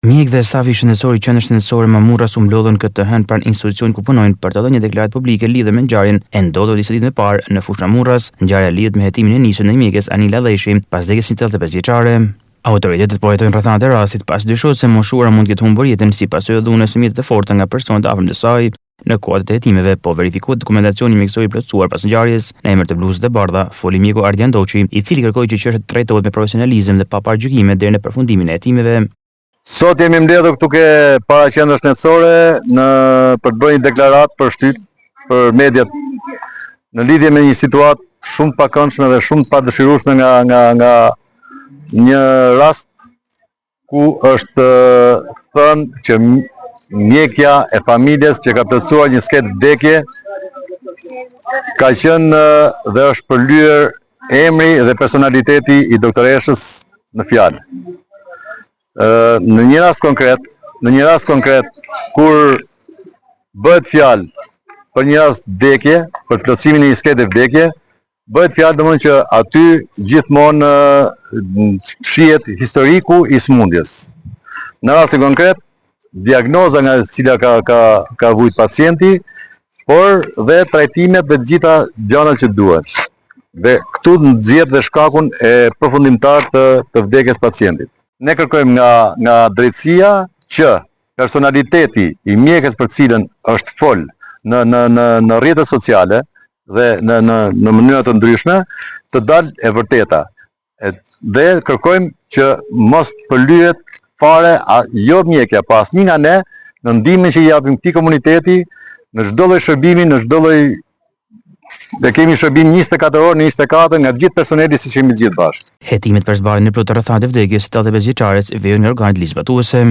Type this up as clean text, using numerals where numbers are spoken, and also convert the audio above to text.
Mjek dhe stafi shëndetësor i qendrës shëndetësore Mamurras u mblodhën këtë hënë pranë institucionit ku punojnë për të dhënë një deklaratë publike lidhur me ngjarjen e ndodhur disa ditë më parë në fushën Mamurras. Ngjarja lidhet me hetimin e nisur në mjekës Anila Dheshi pas vdekjes së 85 vjeçare. Autoritetet po hetojnë rrethanat e rastit pas dyshohet se moshuara mund të ketë humbur jetën si pasojë e dhunës së mjetit të forta nga personat afërm të saj. Në kuadër të hetimeve po verifikohet dokumentacioni mjekësor i plotësuar pas ngjarjes. Në emër të bluzës të bardha foli mjeku Ardian Doçi, i cili kërkoi që çështja të trajtohet me profesionalizëm dhe pa parajgjykime deri në përfundimin e hetimeve. Sot jemi mbledhur këtu ke para qendrës shëndetësore për të bërë një deklaratë për shtyp për mediat në lidhje me një situatë shumë të pakëndshme dhe shumë të padëshirueshme nga një rast ku është thënë që mjekja e familjes që ka plotësuar një sketë vdekje ka qenë dhe është përlyer emri dhe personaliteti i doktoreshës në fjalë. Në një rast konkret, kur bëhet fjalë për një rast vdekje, për plotësimin e një skete vdekje, bëhet fjalë domosdoshmë që aty gjithmonë shihet historiku i sëmundjes. Në rastin konkret, diagnoza nga e cila ka vujt pacienti, por dhe trajtimet dhe të gjitha gjanat që duhen. Dhe këtu nxjerr dhe shkakun e përfundimtar të vdekjes pacientit. Ne kërkojmë nga drejtësia që personaliteti i mjekës për cilën është fol në rrjetet sociale dhe në mënyra të ndryshme të dalë e vërteta. Dhe kërkojmë që mos përlyhet fare jo mjekja, po asnjë nga ne në ndihmën që i japim këtij komuniteti në çdo lloj shërbimi, në çdo lloj. Ne kemi shërbim 24 orë në 24 nga gjithë personeli si që jemi gjithë bashkë. Hetimet për zbarjen e plotë rrethanat e vdekjes së 85 vjeçares vijnë nga organet ligjbatuese.